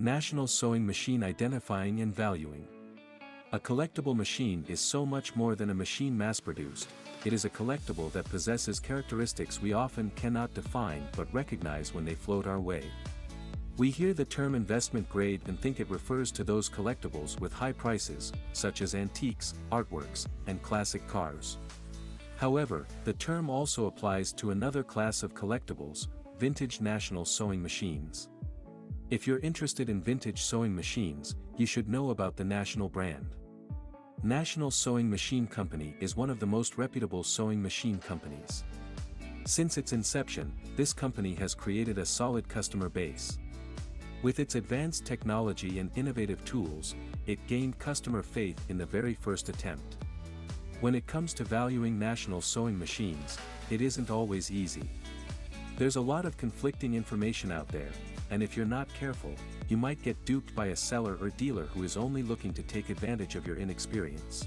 National Sewing Machine Identifying and Valuing. A collectible machine is so much more than a machine mass-produced. It is a collectible that possesses characteristics we often cannot define but recognize when they float our way. We hear the term investment grade and think it refers to those collectibles with high prices, such as antiques, artworks, and classic cars. However, the term also applies to another class of collectibles, vintage national sewing machines. If you're interested in vintage sewing machines, you should know about the National brand. National Sewing Machine Company is one of the most reputable sewing machine companies. Since its inception, this company has created a solid customer base. With its advanced technology and innovative tools, it gained customer faith in the very first attempt. When it comes to valuing national sewing machines, it isn't always easy. There's a lot of conflicting information out there, and if you're not careful, you might get duped by a seller or dealer who is only looking to take advantage of your inexperience.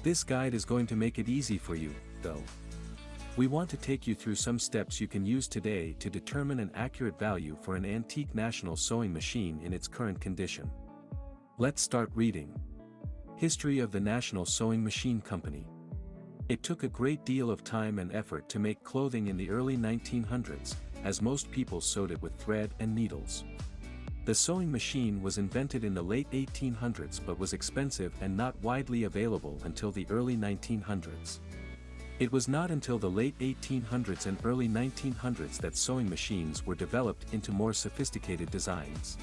This guide is going to make it easy for you, though. We want to take you through some steps you can use today to determine an accurate value for an antique national sewing machine in its current condition. Let's start reading. History of the National Sewing Machine Company. It took a great deal of time and effort to make clothing in the early 1900s, as most people sewed it with thread and needles. The sewing machine was invented in the late 1800s but was expensive and not widely available until the early 1900s. It was not until the late 1800s and early 1900s that sewing machines were developed into more sophisticated designs.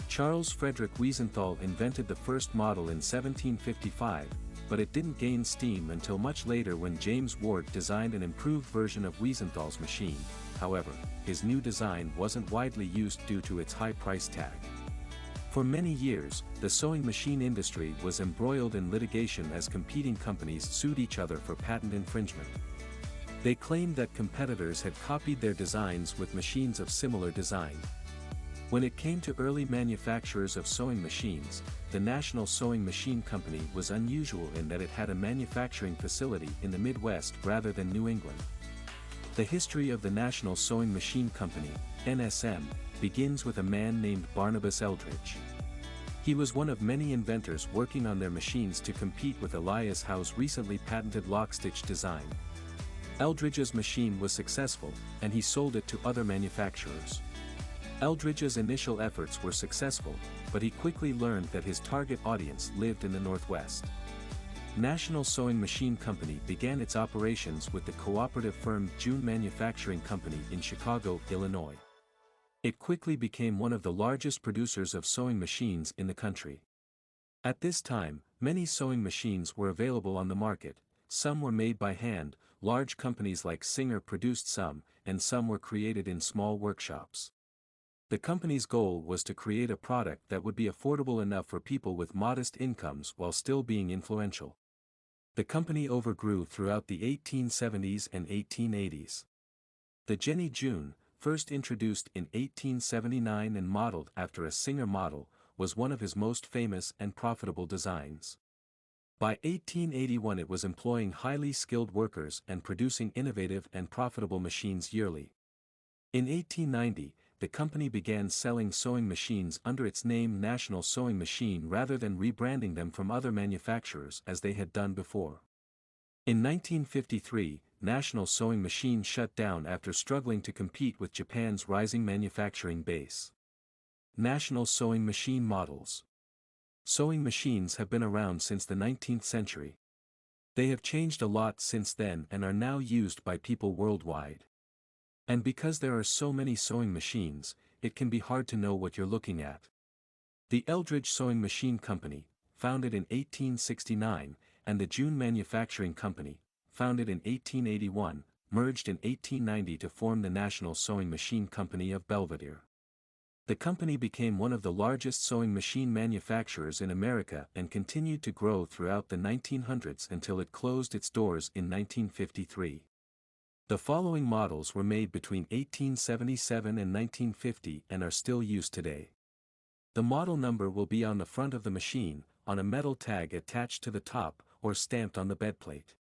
Charles Frederick Wiesenthal invented the first model in 1755, but it didn't gain steam until much later when James Ward designed an improved version of Wiesenthal's machine. However, his new design wasn't widely used due to its high price tag. For many years, the sewing machine industry was embroiled in litigation as competing companies sued each other for patent infringement. They claimed that competitors had copied their designs with machines of similar design. When it came to early manufacturers of sewing machines, the National Sewing Machine Company was unusual in that it had a manufacturing facility in the Midwest rather than New England. The history of the National Sewing Machine Company, NSM, begins with a man named Barnabas Eldridge. He was one of many inventors working on their machines to compete with Elias Howe's recently patented lock-stitch design. Eldridge's machine was successful, and he sold it to other manufacturers. Eldridge's initial efforts were successful, but he quickly learned that his target audience lived in the Northwest. National Sewing Machine Company began its operations with the cooperative firm June Manufacturing Company in Chicago, Illinois. It quickly became one of the largest producers of sewing machines in the country. At this time, many sewing machines were available on the market. Some were made by hand, large companies like Singer produced some, and some were created in small workshops. The company's goal was to create a product that would be affordable enough for people with modest incomes while still being influential. The company overgrew throughout the 1870s and 1880s. The Jenny June, first introduced in 1879 and modeled after a Singer model, was one of his most famous and profitable designs. By 1881 it was employing highly skilled workers and producing innovative and profitable machines yearly. In 1890, the company began selling sewing machines under its name National Sewing Machine rather than rebranding them from other manufacturers as they had done before. In 1953, National Sewing Machine shut down after struggling to compete with Japan's rising manufacturing base. National Sewing Machine Models. Sewing machines have been around since the 19th century. They have changed a lot since then and are now used by people worldwide. And because there are so many sewing machines, it can be hard to know what you're looking at. The Eldridge Sewing Machine Company, founded in 1869, and the June Manufacturing Company, founded in 1881, merged in 1890 to form the National Sewing Machine Company of Belvidere. The company became one of the largest sewing machine manufacturers in America and continued to grow throughout the 1900s until it closed its doors in 1953. The following models were made between 1877 and 1950 and are still used today. The model number will be on the front of the machine, on a metal tag attached to the top, or stamped on the bedplate.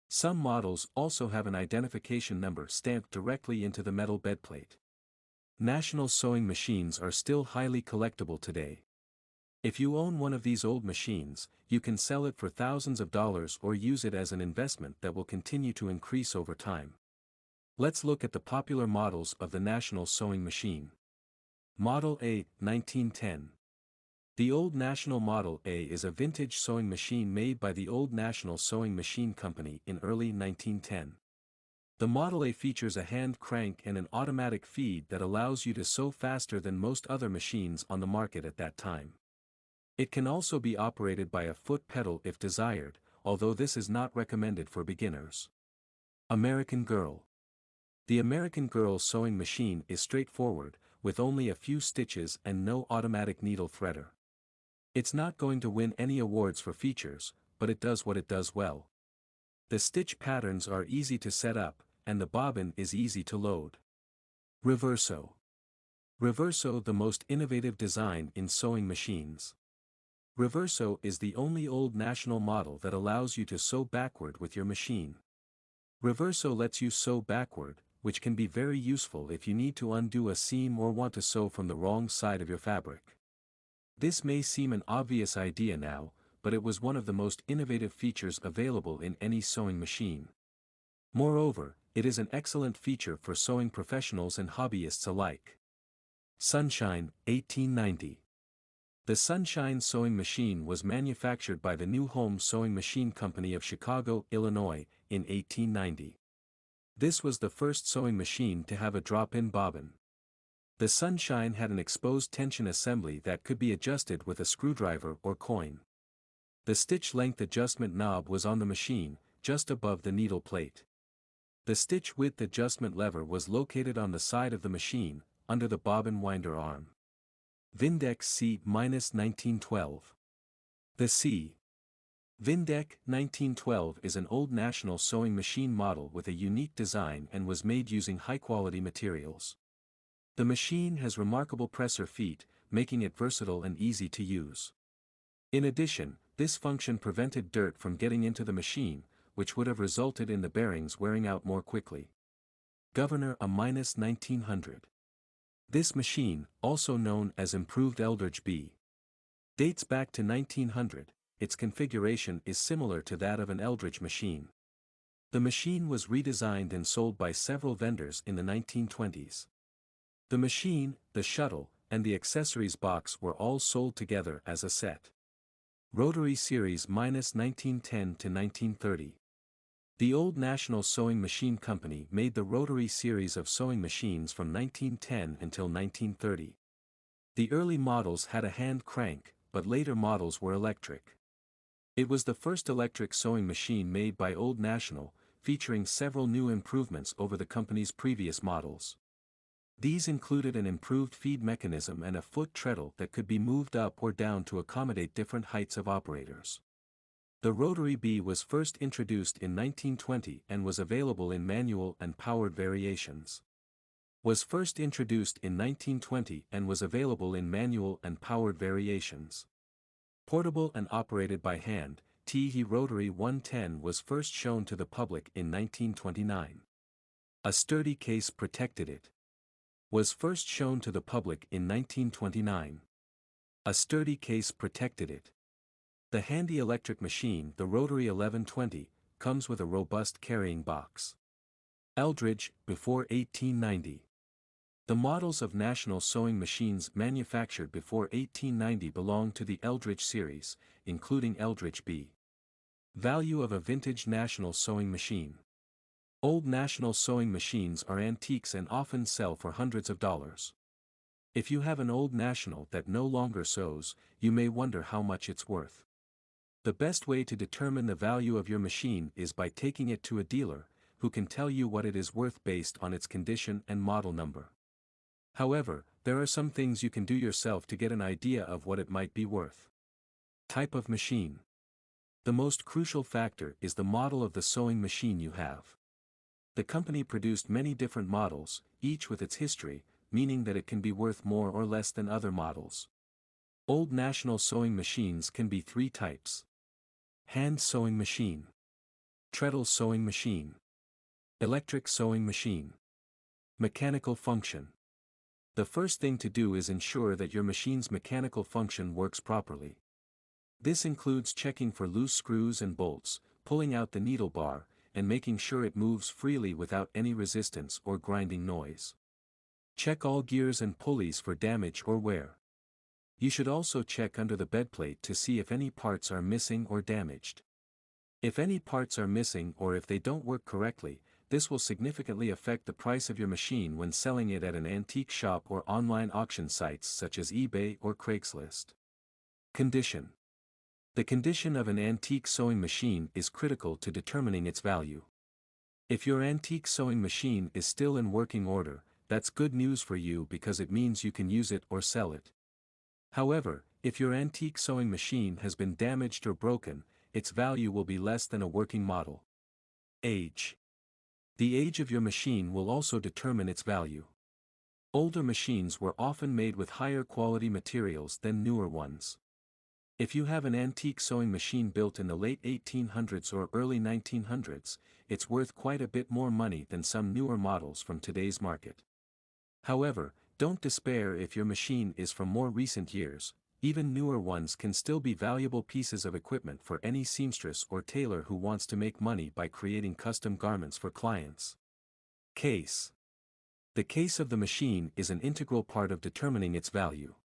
Some models also have an identification number stamped directly into the metal bedplate. National sewing machines are still highly collectible today. If you own one of these old machines, you can sell it for thousands of dollars or use it as an investment that will continue to increase over time. Let's look at the popular models of the National Sewing Machine. Model A, 1910. The Old National Model A is a vintage sewing machine made by the Old National Sewing Machine Company in early 1910. The Model A features a hand crank and an automatic feed that allows you to sew faster than most other machines on the market at that time. It can also be operated by a foot pedal if desired, although this is not recommended for beginners. American Girl. The American Girl sewing machine is straightforward, with only a few stitches and no automatic needle threader. It's not going to win any awards for features, but it does what it does well. The stitch patterns are easy to set up, and the bobbin is easy to load. Reverso. Reverso, the most innovative design in sewing machines. Reverso is the only Old National model that allows you to sew backward with your machine. Reverso lets you sew backward, which can be very useful if you need to undo a seam or want to sew from the wrong side of your fabric. This may seem an obvious idea now, but it was one of the most innovative features available in any sewing machine. Moreover, it is an excellent feature for sewing professionals and hobbyists alike. Sunshine, 1890. The Sunshine sewing machine was manufactured by the New Home Sewing Machine Company of Chicago, Illinois, in 1890. This was the first sewing machine to have a drop-in bobbin. The Sunshine had an exposed tension assembly that could be adjusted with a screwdriver or coin. The stitch length adjustment knob was on the machine, just above the needle plate. The stitch width adjustment lever was located on the side of the machine, under the bobbin winder arm. Vindex C-1912. The C. Vindex 1912 is an Old National sewing machine model with a unique design and was made using high-quality materials. The machine has remarkable presser feet, making it versatile and easy to use. In addition, this function prevented dirt from getting into the machine, which would have resulted in the bearings wearing out more quickly. Governor A-1900. This machine, also known as Improved Eldridge B, dates back to 1900. Its configuration is similar to that of an Eldridge machine. The machine was redesigned and sold by several vendors in the 1920s. The machine, the shuttle, and the accessories box were all sold together as a set. Rotary Series -1910 to 1930. The Old National Sewing Machine Company made the rotary series of sewing machines from 1910 until 1930. The early models had a hand crank, but later models were electric. It was the first electric sewing machine made by Old National, featuring several new improvements over the company's previous models. These included an improved feed mechanism and a foot treadle that could be moved up or down to accommodate different heights of operators. The Rotary B was first introduced in 1920 and was available in manual and powered variations. Was first introduced in 1920 and was available in manual and powered variations. Portable and operated by hand, T-He Rotary 110 was first shown to the public in 1929. A sturdy case protected it. Was first shown to the public in 1929. A sturdy case protected it. The handy electric machine, the Rotary 1120, comes with a robust carrying box. Eldridge, before 1890. The models of National sewing machines manufactured before 1890 belong to the Eldridge series, including Eldridge B. Value of a vintage National sewing machine. Old National sewing machines are antiques and often sell for hundreds of dollars. If you have an Old National that no longer sews, you may wonder how much it's worth. The best way to determine the value of your machine is by taking it to a dealer, who can tell you what it is worth based on its condition and model number. However, there are some things you can do yourself to get an idea of what it might be worth. Type of machine. The most crucial factor is the model of the sewing machine you have. The company produced many different models, each with its history, meaning that it can be worth more or less than other models. Old National sewing machines can be three types. Hand sewing machine. Treadle sewing machine. Electric sewing machine. Mechanical function. The first thing to do is ensure that your machine's mechanical function works properly. This includes checking for loose screws and bolts, pulling out the needle bar, and making sure it moves freely without any resistance or grinding noise. Check all gears and pulleys for damage or wear. You should also check under the bedplate to see if any parts are missing or damaged. If any parts are missing or if they don't work correctly, this will significantly affect the price of your machine when selling it at an antique shop or online auction sites such as eBay or Craigslist. Condition. The condition of an antique sewing machine is critical to determining its value. If your antique sewing machine is still in working order, that's good news for you because it means you can use it or sell it. However, if your antique sewing machine has been damaged or broken, its value will be less than a working model. Age. The age of your machine will also determine its value. Older machines were often made with higher quality materials than newer ones. If you have an antique sewing machine built in the late 1800s or early 1900s, it's worth quite a bit more money than some newer models from today's market. However, don't despair if your machine is from more recent years. Even newer ones can still be valuable pieces of equipment for any seamstress or tailor who wants to make money by creating custom garments for clients. Case. The case of the machine is an integral part of determining its value.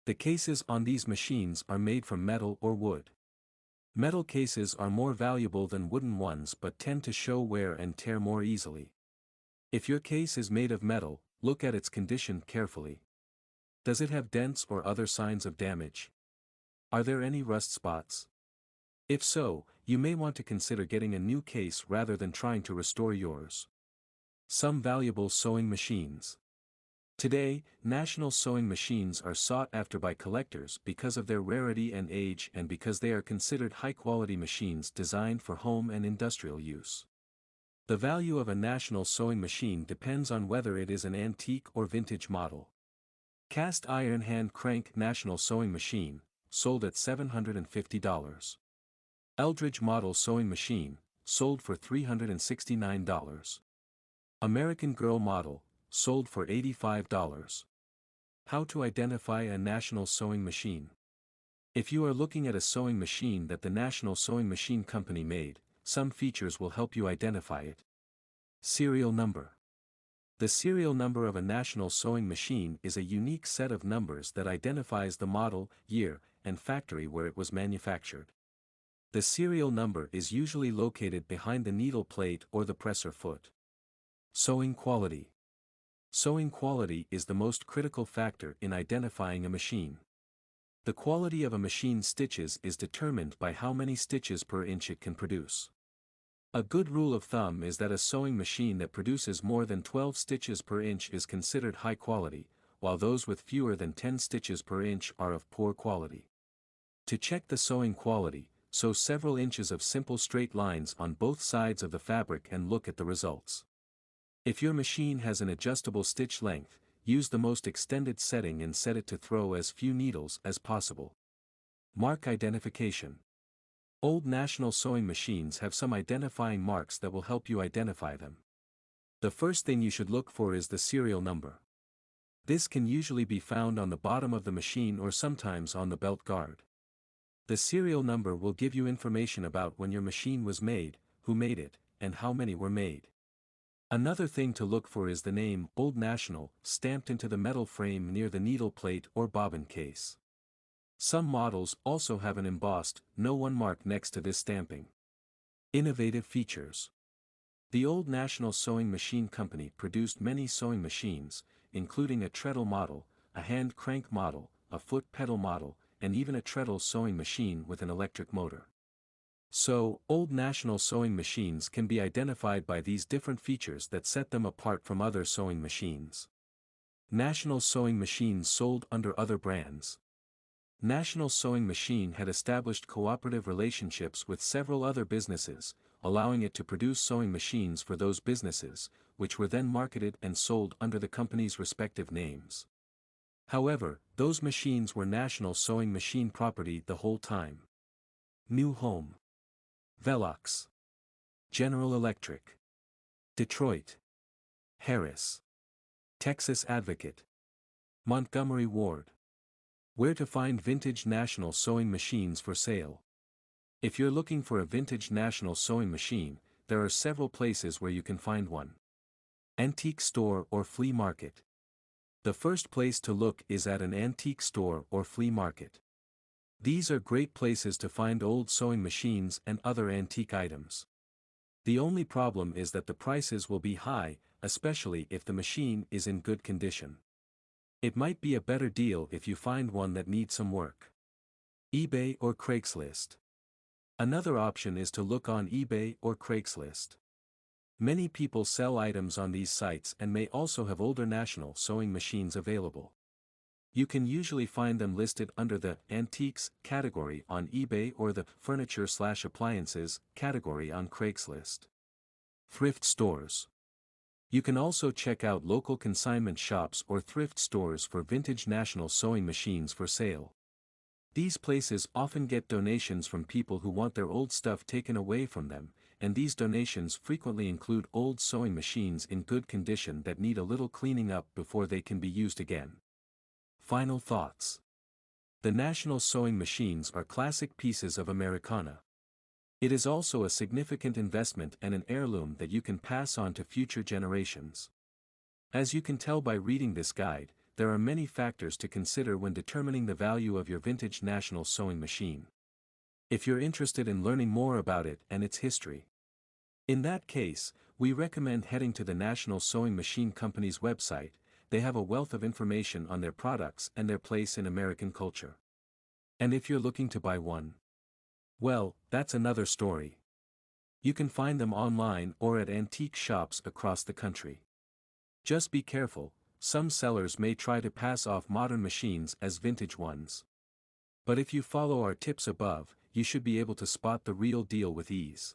The cases on these machines are made from metal or wood. Metal cases are more valuable than wooden ones but tend to show wear and tear more easily. If your case is made of metal, look at its condition carefully. Does it have dents or other signs of damage? Are there any rust spots? If so, you may want to consider getting a new case rather than trying to restore yours. Some valuable sewing machines. Today, national sewing machines are sought after by collectors because of their rarity and age and because they are considered high-quality machines designed for home and industrial use. The value of a national sewing machine depends on whether it is an antique or vintage model. Cast iron hand crank national sewing machine, sold at $750. Eldridge model sewing machine, sold for $369. American Girl model, sold for $85. How to identify a national sewing machine. If you are looking at a sewing machine that the National Sewing Machine Company made, some features will help you identify it. Serial number. The serial number of a national sewing machine is a unique set of numbers that identifies the model, year, and factory where it was manufactured. The serial number is usually located behind the needle plate or the presser foot. Sewing quality. Sewing quality is the most critical factor in identifying a machine. The quality of a machine's stitches is determined by how many stitches per inch it can produce. A good rule of thumb is that a sewing machine that produces more than 12 stitches per inch is considered high quality, while those with fewer than 10 stitches per inch are of poor quality. To check the sewing quality, sew several inches of simple straight lines on both sides of the fabric and look at the results. If your machine has an adjustable stitch length, use the most extended setting and set it to throw as few needles as possible. Mark identification. Old national sewing machines have some identifying marks that will help you identify them. The first thing you should look for is the serial number. This can usually be found on the bottom of the machine or sometimes on the belt guard. The serial number will give you information about when your machine was made, who made it, and how many were made. Another thing to look for is the name Old National stamped into the metal frame near the needle plate or bobbin case. Some models also have an embossed No. 1 mark next to this stamping. Innovative features. The Old National Sewing Machine Company produced many sewing machines, including a treadle model, a hand crank model, a foot pedal model, and even a treadle sewing machine with an electric motor. So, Old National sewing machines can be identified by these different features that set them apart from other sewing machines. National sewing machines sold under other brands. National Sewing Machine had established cooperative relationships with several other businesses, allowing it to produce sewing machines for those businesses, which were then marketed and sold under the company's respective names. However, those machines were National Sewing Machine property the whole time. New Home. Velox. General Electric. Detroit. Harris. Texas Advocate. Montgomery Ward. Where to find vintage National sewing machines for sale. If you're looking for a vintage National sewing machine, there are several places where you can find one. Antique store or flea market. The first place to look is at an antique store or flea market. These are great places to find old sewing machines and other antique items. The only problem is that the prices will be high, especially if the machine is in good condition. It might be a better deal if you find one that needs some work. eBay or Craigslist. Another option is to look on eBay or Craigslist. Many people sell items on these sites and may also have older National sewing machines available. You can usually find them listed under the Antiques category on eBay or the Furniture/Appliances category on Craigslist. Thrift stores. You can also check out local consignment shops or thrift stores for vintage National sewing machines for sale. These places often get donations from people who want their old stuff taken away from them, and these donations frequently include old sewing machines in good condition that need a little cleaning up before they can be used again. Final thoughts. The National sewing machines are classic pieces of Americana. It is also a significant investment and an heirloom that you can pass on to future generations. As you can tell by reading this guide, there are many factors to consider when determining the value of your vintage National sewing machine. If you're interested in learning more about it and its history, in that case, we recommend heading to the National Sewing Machine Company's website. They have a wealth of information on their products and their place in American culture. And if you're looking to buy one, well, that's another story. You can find them online or at antique shops across the country. Just be careful, some sellers may try to pass off modern machines as vintage ones. But if you follow our tips above, you should be able to spot the real deal with ease.